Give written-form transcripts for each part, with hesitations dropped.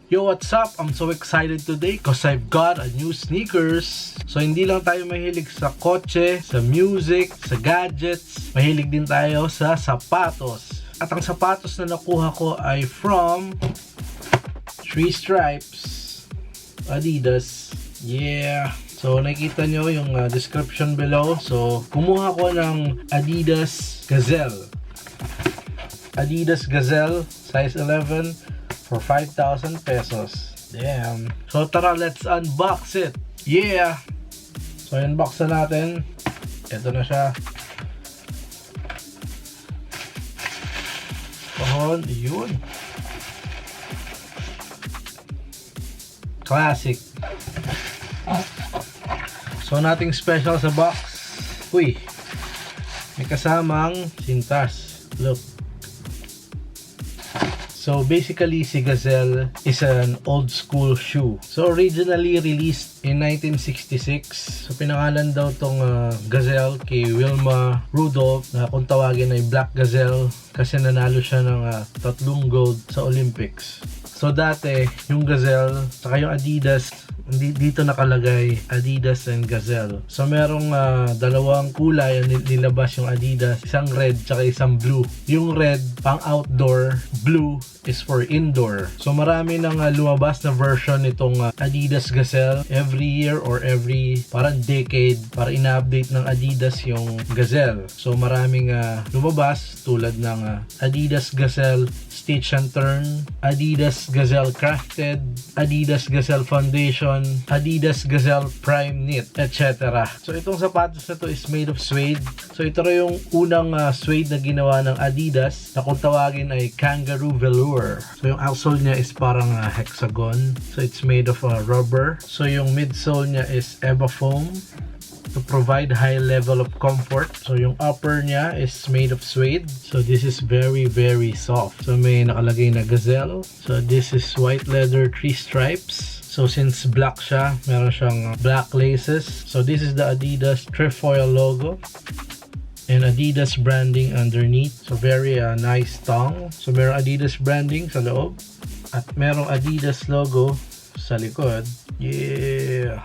Yo, what's up? I'm so excited today because I've got a new sneakers. So hindi lang tayo mahilig sa kotse, sa music, sa gadgets. Mahilig din tayo sa sapatos. At ang sapatos na nakuha ko ay from 3 Stripes Adidas. Yeah. So nakikita nyo yung description below. So kumuha ko ng Adidas Gazelle. Adidas Gazelle size 11 for 5,000 pesos. Damn. So tara, let's unbox it. Yeah. So unbox na natin. Ito na siya. Kahon, yun. Classic. So nothing special sa box. Uy. May kasamang sintas. Look. So basically, si Gazelle is an old school shoe. So originally released in 1966. So pinangalan daw tong Gazelle kay Wilma Rudolph, na kung tawagin ay Black Gazelle kasi nanalo siya ng 3 gold sa Olympics. So dati, yung Gazelle, saka yung Adidas, dito nakalagay Adidas and Gazelle. So merong dalawang kulay ang nilabas yung Adidas, isang red tsaka isang blue. Yung red pang outdoor, blue is for indoor. So marami nang lumabas na version nitong Adidas Gazelle every year or every parang decade para ina-update ng Adidas yung Gazelle. So maraming lumabas tulad ng Adidas Gazelle Stitch and Turn, Adidas Gazelle Crafted, Adidas Gazelle Foundation, Adidas Gazelle Prime Knit, etc. So itong sapatos na to is made of suede. So ito rin yung unang suede na ginawa ng Adidas na kung tawagin ay Kangaroo Velour. So yung outsole niya is parang hexagon. So it's made of rubber. So yung midsole niya is EVA foam to provide high level of comfort. So yung upper niya is made of suede. So this is very soft. So may nakalagay na Gazelle. So this is white leather 3 stripes. So since black siya, meron siyang black laces. So this is the Adidas trefoil logo and Adidas branding underneath. So very nice tongue. So meron Adidas branding sa loob at merong Adidas logo sa likod. Yeah.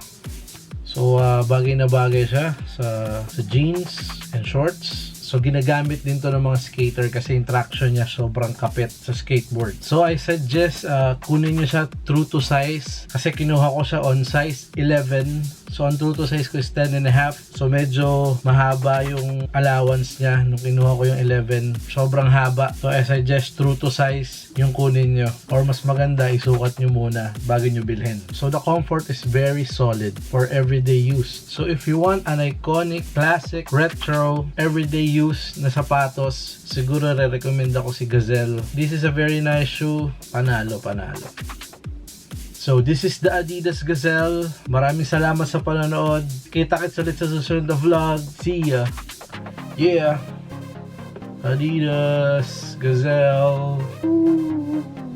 So bagay na bagay siya sa jeans and shorts. So ginagamit din to ng mga skater kasi yung traction niya sobrang kapit sa skateboard. So I suggest kunin niyo siya true to size kasi kinuha ko siya on size 11. So ang true to size ko is 10.5. So medyo mahaba yung allowance niya nung kinuha ko yung 11. Sobrang haba. So I suggest true to size yung kunin nyo. Or mas maganda, isukat nyo muna bago nyo bilhin. So the comfort is very solid for everyday use. So if you want an iconic, classic, retro, everyday use na sapatos, siguro re-recommend ako si Gazelle. This is a very nice shoe. Panalo. So this is the Adidas Gazelle. Maraming salamat sa panonood. Kita-kits ulit sa susunod na vlog. See ya. Yeah. Adidas Gazelle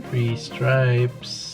3 stripes.